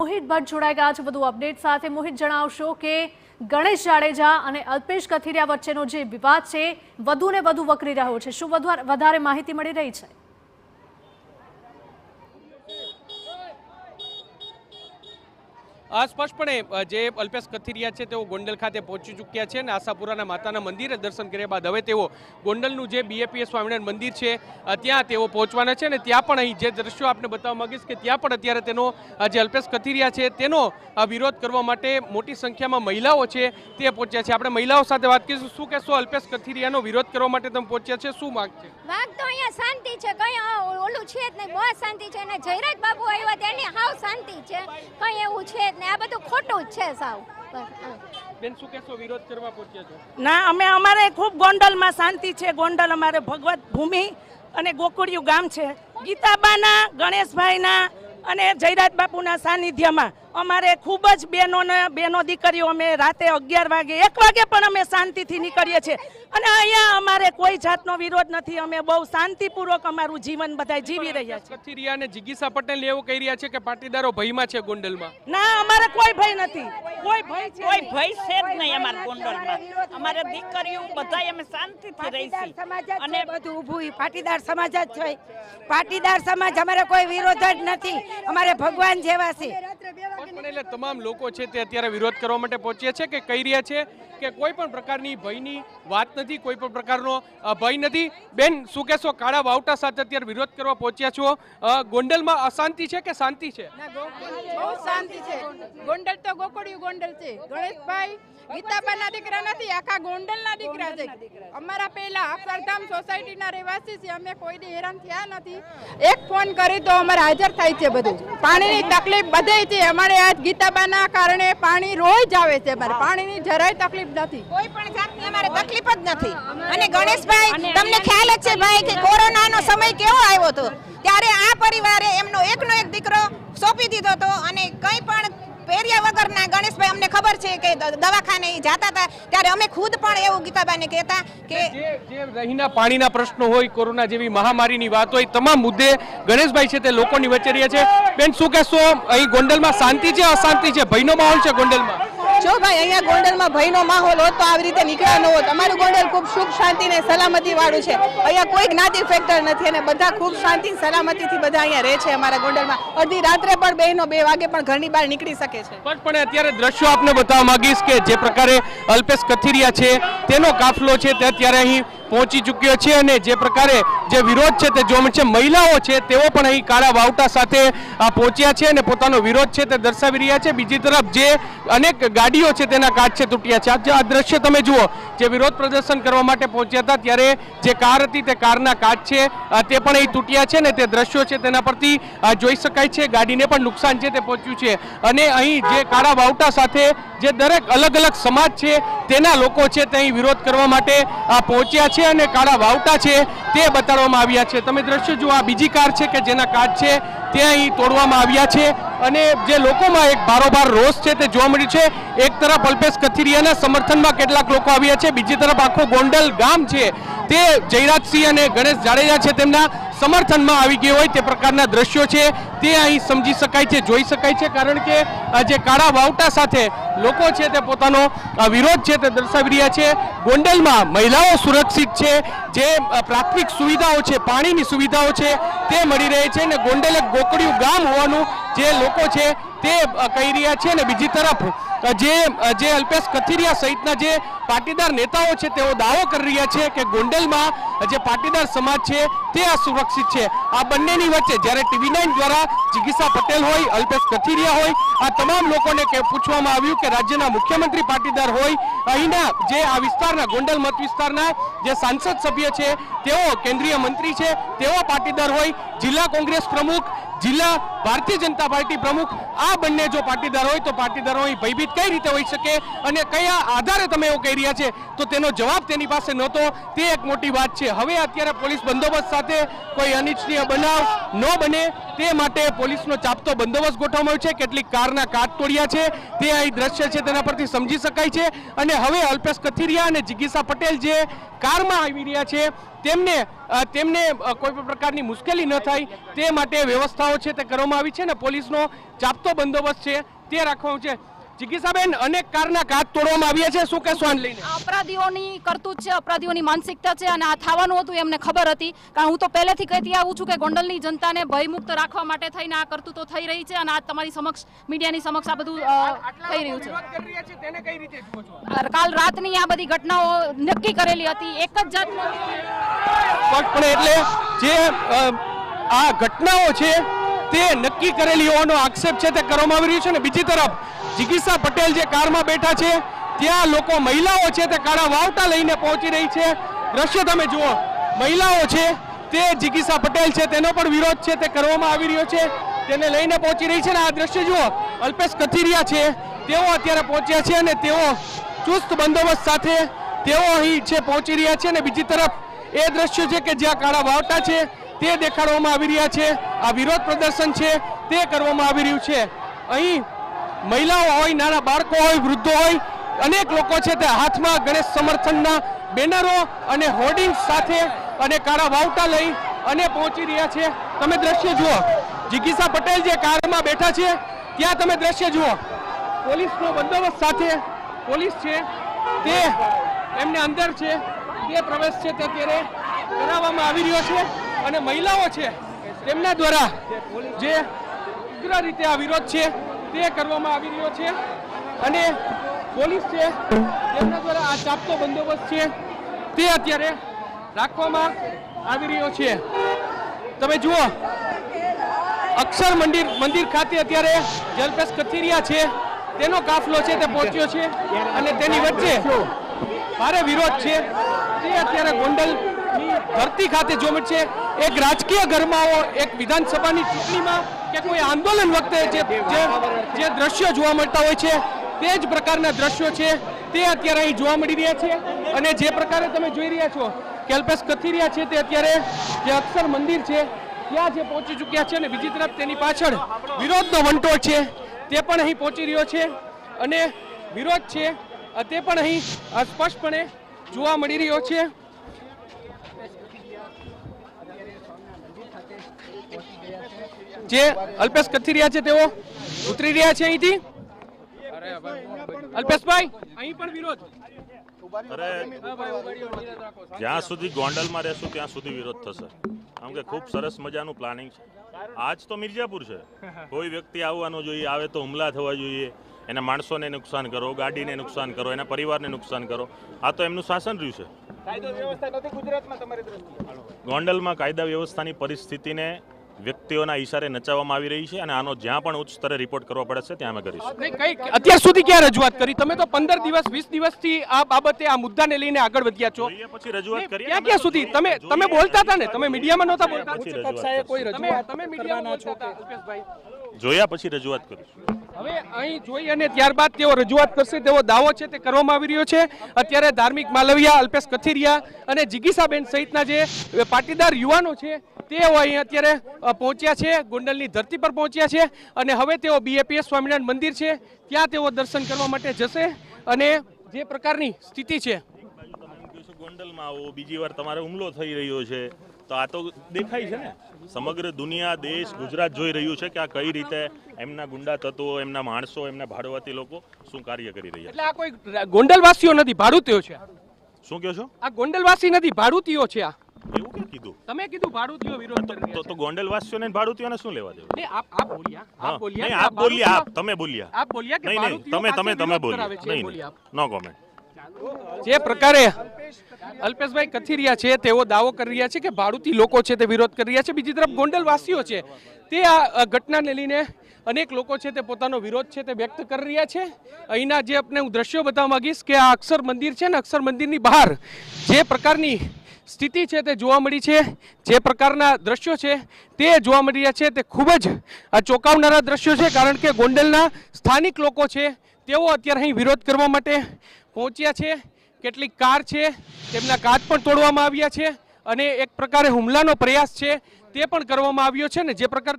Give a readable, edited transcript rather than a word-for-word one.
મોહિત ભટ્ટ જોડાઈ ગયા છે વધુ અપડેટ સાથે। મોહિત, જણાવશો કે ગણેશ જાડેજા અને અલ્પેશ કથિરિયા વચ્ચેનો જે વિવાદ છે વધુ ને વધુ વકરી રહ્યો છે, શું વધારે માહિતી મળી રહી છે? સ્પષ્ટપણે જે અલ્પેશ કથિરિયા છે તેઓ ગોંડલ ખાતે પહોંચી ચૂક્યા છે અને આશાપુરાના માતાના મંદિરે દર્શન કર્યા બાદ હવે તેઓ ગોંડલનું જે બીએપીએસ સ્વામિનારાયણ મંદિર છે ત્યાં તેઓ પહોંચવાના છે અને ત્યાં પણ અહીં જે દ્રશ્યો આપને બતાવવા માંગીશ કે ત્યાં પણ અત્યારે તેનો જે અલ્પેશ કથિરિયા છે તેનો વિરોધ કરવા માટે મોટી સંખ્યામાં મહિલાઓ છે તે પહોંચ્યા છે। આપણે મહિલાઓ સાથે વાત કરીશું। શું કહેશો, અલ્પેશ કથિરિયાનો વિરોધ કરવા માટે તમે પહોંચ્યા છે, શું માંગ છે? વાગ તો અહીંયા શાંતિ છે, કઈ ઓલું છે જ નહીં, બહુ શાંતિ છે અને જયરાજ બાબુ આવ્યા તેની હાવ શાંતિ છે, કઈ એવું છે ને આ બધું ખોટું જ છે સાવ। બેન, શું કહેશો, વિરોધ કરવા પહોંચ્યા છો? ના, અમારે ખૂબ ગોંડલમાં શાંતિ છે। ગોંડલ અમારે ભગવત ભૂમિ અને ગોકુળિયું ગામ છે। ગીતાબાના, ગણેશભાઈના અને જયરાજ બાપુના સાનિધ્યમાં અમારે ખૂબ જ બહેનો દીકરીઓ અમે રાતે 11 વાગે 1 વાગે પણ અમે શાંતિથી નીકળીએ છીએ અને અહીંયા અમારે કોઈ જાતનો વિરોધ નથી। અમે બહુ શાંતિપૂર્વક અમારું જીવન બધા જીવી રહ્યા છીએ। કથિરિયા અને જિગીસા પટેલ એવું કહી રહ્યા છે કે પાટીદારો ભયમાં છે ગોંડલમાં। ના, અમારે કોઈ ભય નથી, કોઈ ભય છે જ નહીં અમારા ગોંડલમાં। અમારે દીકરીઓ બધા અમે શાંતિથી રહી છીએ અને બધું ઊભું પાટીદાર સમાજ જ છે। પાટીદાર સમાજ અમારે કોઈ વિરોધ જ નથી, અમારે ભગવાન જેવા છે। એટલે તમામ લોકો છે તે અત્યારે વિરોધ કરવા માટે પહોંચ્યા છે કે કહી રહ્યા છે કે કોઈ પણ પ્રકારની ભયની વાત નથી, કોઈ પણ પ્રકારનો ભય નથી। બેન, શું કહેશો, કાળા વાવટા સાથે અત્યારે વિરોધ કરવા પહોંચ્યા છો, ગોંડલમાં અશાંતિ છે કે શાંતિ છે? બહુ શાંતિ છે। ગોંડલ તો ગોકુળિયું ગોંડલ છે। ગણેશભાઈ ગીતાબાના દીકરા નથી, આખા ગોંડલના દીકરા છે। અમારા પહેલા અક્ષરધામ સોસાયટીના રહેવાસી છે, અમે કોઈ દી હેરાન થયા નથી। એક ફોન કરી તો અમારે હાજર થાય છે। બધું પાણીની તકલીફ બધે છે અમારે, આજ ગીતાબાના કારણે પાણી રોજ આવે છે, અમારે પાણીની જરાય તકલીફ નથી, કોઈ પણ જાતની અમારે તકલીફ જ નથી। અને ગણેશભાઈ, તમને ખ્યાલ જ છે ભાઈ કે કોરોનાનો સમય કેવો આવ્યો હતો, ત્યારે આ પરિવારે એમનો એકનો એક દીકરો સોંપી દીધો હતો અને કંઈ પણ પેરિયા વગરના ગણેશભાઈ, અમને ખબર છે કે દવાખાને જતા હતા ત્યારે અમે ખુદ પણ એવું ગીતાબાને કહેતા કે જે રહીના પાણીના પ્રશ્નો હોય, કોરોના જેવી મહામારીની વાત હોય, તમામ મુદ્દે ગણેશભાઈ છે તે લોકોની વચ્ચે રહ્યા છે। બેન, શું કહેશો, અહીં ગોંડલમાં શાંતિ છે અશાંતિ છે, ભયનો માહોલ છે ગોંડલમાં? જો ભાઈ, અહીંયા ગોંડલમાં ભયનો માહોલ હોત તો આવી રીતે નીકળ્યા ન હોત। અમારું ગોંડલ ખૂબ સુખ શાંતિ ને સલામતી વાળું છે। અહીંયા કોઈ જ્ઞાતિ ફેક્ટર નથી અને બધા ખૂબ શાંતિ સલામતીથી બધા અહીંયા રહે છે અમારા ગોંડલમાં। અડધી રાત્રે પણ બહેનો 2 વાગે પણ ઘરની બહાર નીકળી શકે છે। પણ અત્યારે દ્રશ્યો આપને બતાવવા માંગીશ કે જે પ્રકારે અલ્પેશ કથિરિયા છે તેનો કાફલો છે તે અત્યારે અહીં પહોંચી ચૂક્યો છે અને જે પ્રકારે જે વિરોધ છે તે જોવા છે, મહિલાઓ છે તેઓ પણ અહીં કાળા વાવટા સાથે પહોંચ્યા છે અને પોતાનો વિરોધ છે તે દર્શાવી રહ્યા છે। બીજી તરફ જે અનેક ગાડીઓ છે તેના કાચ છે તૂટ્યા છે। આ દ્રશ્ય તમે જુઓ, જે વિરોધ પ્રદર્શન કરવા માટે પહોંચ્યા હતા ત્યારે જે કાર હતી તે કારના કાચ છે તે પણ અહીં તૂટ્યા છે ને તે દ્રશ્યો છે તેના પરથી જોઈ શકાય છે, ગાડીને પણ નુકસાન છે તે પહોંચ્યું છે। અને અહીં જે કાળા વાવટા સાથે જે દરેક અલગ અલગ સમાજ છે તેના લોકો છે તે અહીં વિરોધ કરવા માટે પહોંચ્યા છે અને કાળા વાવટા છે તે બતાડવામાં આવ્યા છે। તમે દ્રશ્ય જુઓ, આ બીજી કાર છે કે જેના કાચ છે તે અહીં તોડવામાં આવ્યા છે અને જે લોકોમાં એક બારોબાર રોષ છે તે જોવા મળ્યું છે। એક તરફ અલ્પેશ કથિરિયાના સમર્થનમાં કેટલાક લોકો આવ્યા છે, બીજી તરફ આખું ગોંડલ ગામ છે તે જયરાજસિંહ અને ગણેશ જાડેજા છે તેમના સમર્થનમાં આવી ગયો હોય તે પ્રકારના દ્રશ્યો છે તે અહીં સમજી શકાય છે, જોઈ શકાય છે, કારણ કે જે કાળા વાવટા સાથે લોકો છે તે પોતાનો વિરોધ છે તે દર્શાવી રહ્યા છે। ગોંડલમાં મહિલાઓ સુરક્ષિત છે, જે પ્રાથમિક સુવિધાઓ છે, પાણીની સુવિધાઓ છે તે મળી રહે છે અને ગોંડલ એક ગોકળિયું ગામ હોવાનું જે લોકો છે તે કહી રહ્યા છે। અને બીજી તરફ જે અલ્પેશ કથિરિયા સહિતના જે પાટીદાર નેતાઓ છે તેઓ દાવો કરી રહ્યા છે કે ગોંડલમાં જે પાટીદાર સમાજ છે તે અસુરક્ષિત છે। આ બંનેની વચ્ચે જ્યારે TV9 દ્વારા જિગીસા પટેલ હોય, અલ્પેશ કથિરિયા હોય, આ તમામ લોકોને પૂછવામાં આવ્યું કે રાજ્યના મુખ્યમંત્રી પાટીદાર હોય, અહીંના જે આ વિસ્તારના ગોંડલ મત વિસ્તારના જે સાંસદ સભ્ય છે તેઓ કેન્દ્રીય મંત્રી છે તેઓ પાટીદાર હોય, જિલ્લા કોંગ્રેસ પ્રમુખ, જિલ્લા ભારતીય જનતા પાર્ટી પ્રમુખ, આ બંને જો પાટીદાર હોય તો પાટીદારો અહીં ભયભીત કઈ રીતે હોઈ શકે અને કયા આધારે તમે એવું કહી રહ્યા છે, તો તેનો જવાબ તેની પાસે નહોતો, તે એક મોટી વાત છે। હવે અત્યારે પોલીસ બંદોબસ્ત સાથે કોઈ અનિચ્છનીય બનાવ ન બને તે માટે પોલીસનો ચાપતો બંદોબસ્ત ગોઠવવામાં આવ્યો છે। કેટલીક કારના કાચ તોડ્યા છે તે અહીં દ્રશ્ય છે તેના પરથી સમજી શકાય છે। અને હવે અલ્પેશ કથિરિયા અને જિગીસા પટેલ જે કારમાં આવી રહ્યા છે તેમને કોઈ પણ પ્રકારની મુશ્કેલી ન થાય તે માટે વ્યવસ્થાઓ છે તે કરવામાં કરવામાં આવી છે ને પોલીસનો ચાપતો બંદોબસ્ત છે તે રાખવામાં છે. જિગીસાબેન, અનેક કારના કાચ તોડવામાં આવ્યા છે, શું કહેશો આને લઈને? અપરાધીઓની કરતૂત છે, અપરાધીઓની માનસિકતા છે અને આ થવાનું હતું એમને ખબર હતી. કારણ હું તો પહેલેથી કહેતી આવું છું કે ગોંડલની જનતાને ભયમુક્ત રાખવા માટે થઈને આ કરતૂતો થઈ રહી છે અને આ તમારી સમક્ષ મીડિયાની સમક્ષ આ બધું થઈ રહ્યું છે. તેને કઈ રીતે જુઓ છો? કાલ રાતની આ બધી ઘટનાઓ નક્કી કરેલી હતી. એક જ જાતનો સ્પષ્ટપણે એટલે જે આ ઘટનાઓ છે તે નક્કી કરેલી હોવાનો આક્ષેપ છે તે કરવામાં આવી રહ્યો છે. અને બીજી તરફ જિગીસા પટેલ જે કારમાં બેઠા છે ત્યાં લોકો, મહિલાઓ છે તે કાળા વાવટા લઈને પહોંચી રહી છે. દ્રશ્ય તમે જુઓ, મહિલાઓ છે તે જિગીસા પટેલ છે તેનો પણ વિરોધ છે તે કરવામાં આવી રહ્યો છે, તેને લઈને પહોંચી રહી છે. અને આ દ્રશ્ય જુઓ, અલ્પેશ કથિરિયા છે તેઓ અત્યારે પહોંચ્યા છે અને તેઓ ચુસ્ત બંદોબસ્ત સાથે તેઓ અહીં છે પહોંચી રહ્યા છે. અને બીજી તરફ એ દ્રશ્ય છે કે જ્યાં કાળા વાવટા છે તે દેખાડવામાં આવી રહ્યા છે. આ વિરોધ પ્રદર્શન છે તે કરવામાં આવી રહ્યું છે. અહીં મહિલાઓ હોય, નાના બાળકો હોય, વૃદ્ધો હોય, અનેક લોકો છે તે હાથમાં ગણેશ સમર્થનના બેનરો અને હોર્ડિંગ્સ સાથે અને કાળા વાવટા લઈ અને પહોંચી રહ્યા છે. તમે દ્રશ્ય જુઓ, જિગીસા પટેલ જે કારમાં બેઠા છે ત્યાં તમે દ્રશ્ય જુઓ, પોલીસનો બંદોબસ્ત સાથે પોલીસ છે તે એમને અંદર છે તે પ્રવેશ છે તે અત્યારે કરાવવામાં આવી રહ્યો છે. અને મહિલાઓ છે તેમના દ્વારા જે ઉગ્ર રીતે આ વિરોધ છે તે કરવામાં આવી રહ્યો છે. અને પોલીસ છે તેમના દ્વારા આ ચાપતો બંદોબસ્ત છે તે અત્યારે રાખવામાં આવી રહ્યો છે. તમે જુઓ, અક્ષર મંદિર ખાતે અત્યારે જે અલ્પેશ કથિરિયા છે તેનો કાફલો છે તે પહોંચ્યો છે અને તેની વચ્ચે ભારે વિરોધ છે તે અત્યારે ગોંડલની ધરતી ખાતે જોવા મળશે. એક રાજકીય ગરમાવો, એક વિધાનસભાની ચૂંટણીમાં કે કોઈ આંદોલન વખતે જે દ્રશ્યો જોવા મળતા હોય છે તે જ પ્રકારના દ્રશ્યો છે તે અત્યારે અહીં જોવા મળી રહ્યા છે. અને જે પ્રકારે તમે જોઈ રહ્યા છો કે અલ્પેશ કથિરિયા છે તે અત્યારે જે અક્ષર મંદિર છે ત્યાં જે પહોંચી ચૂક્યા છે. અને બીજી તરફ તેની પાછળ વિરોધનો વંટોળ છે તે પણ અહીં પહોંચી રહ્યો છે. અને વિરોધ છે તે પણ અહીં સ્પષ્ટપણે જોવા મળી રહ્યો છે. જે અલ્પેશ કથિરિયા છે તેઓ ઉતરી રહ્યા છે અહીંથી. અલ્પેશભાઈ, અહીં પણ વિરોધ. અરે જ્યાં સુધી ગોંડલમાં રહેશું ત્યાં સુધી વિરોધ થશે. આમ કે ખૂબ સરસ મજાનું પ્લાનિંગ છે. આજ તો મિર્જાપુર છે, કોઈ વ્યક્તિ આવવાનો જોઈએ, આવે તો હુમલા થવા જોઈએ, એના માણસોને નુકસાન કરો, ગાડીને નુકસાન કરો, એના પરિવારને નુકસાન કરો. આ તો એમનું શાસન રહ્યું છે. ગોંડલમાં કાયદા વ્યવસ્થાની પરિસ્થિતિને વ્યક્તિઓના ઈશારે નચાવવામાં આવી રહી છે અને આનો જ્યાં પણ ઉચ્ચ સ્તરે રિપોર્ટ કરવા પડે છે ત્યાં અમે કરીશું. અત્યાર સુધી ક્યાં રજૂઆત કરી તમે? તો 15 દિવસ 20 દિવસથી આ બાબતે આ મુદ્દાને લઈને આગળ વધ્યા છો. પછી રજૂઆત કરીએ. ક્યાં સુધી તમે બોલતા હતા ને? તમે મીડિયામાં નહોતા બોલતા? તમે મીડિયામાં બોલતા હતા અલ્પેશભાઈ. જોયા પછી રજૂઆત કરીશું. હવે અહીં જોઈ અને ત્યારબાદ તેઓ રજૂઆત કરશે તેવો દાવો છે તે કરવામાં આવી રહ્યો છે. અત્યારે ધાર્મિક માલવિયા, અલ્પેશ કથિરિયા અને જિગીસાબેન સહિતના જે પાટીદાર યુવાનો છે તેઓ અહીં અત્યારે પહોંચ્યા છે, ગોંડલની ધરતી પર પહોંચ્યા છે. અને હવે તેઓ BAPS સ્વામિનારાયણ મંદિર છે ત્યાં તેઓ દર્શન કરવા માટે જશે. અને જે પ્રકારની સ્થિતિ છે, ગોંડલમાં આવો, બીજી વાર તમારે હુમલો થઈ રહ્યો છે તો આ તો દેખાય છે ને. સમગ્ર દુનિયા, દેશ, ગુજરાત જોઈ રહ્યું છે કે આ કઈ રીતે એમના ગુંડા તત્વો, એમના માણસો, એમના ભાડુઆતી લોકો શું કાર્ય કરી રહ્યા છે. એટલે આ કોઈ ગોંડલવાસીઓ નથી, ભાડુતીઓ છે. શું કહો છો? આ ગોંડલવાસી નથી, ભાડુતીઓ છે. આ એવું કેમ કીધું? તમે કીધું ભાડુતીઓ વિરોધ કરી રહ્યા છે. તો ગોંડલવાસીઓને ભાડુતીઓને શું લેવા દેવું? નહીં, આપ બોલ્યા. નહીં, આપ બોલ્યા. તમે બોલ્યા. આપ બોલ્યા કે નહીં, ભાડુતીઓ તમે બોલ્યા. કરાવે છે, નહીં, બોલ્યા આપ. નો કોમેન્ટ. જે પ્રકારે અલ્પેશભાઈ કથિરિયા છે તેઓ દાવો કરી રહ્યા છે કે ભાડુતી લોકો છે તે વિરોધ કરી રહ્યા છે. બીજી તરફ ગોંડલવાસીઓ છે તે આ ઘટનાને લઈને અનેક લોકો છે તે પોતાનો વિરોધ છે તે વ્યક્ત કરી રહ્યા છે. અહીંના જે આપણે હું દ્રશ્યો બતાવવા માંગીશ કે આ અક્ષર મંદિર છે ને, અક્ષર મંદિરની બહાર જે પ્રકારની સ્થિતિ છે તે જોવા મળી છે, જે પ્રકારના દ્રશ્યો છે તે જોવા મળી રહ્યા છે તે ખૂબ જ આ ચોંકાવનારા દ્રશ્યો છે. કારણ કે ગોંડલના સ્થાનિક લોકો છે તેઓ અત્યારે અહીં વિરોધ કરવા માટે પહોંચ્યા છે. કેટલીક કાર છે તેમના કાચ પણ તોડવામાં આવ્યા છે અને એક પ્રકારે હુમલાનો પ્રયાસ છે તે પણ કરવામાં આવ્યો છે. ને જે પ્રકાર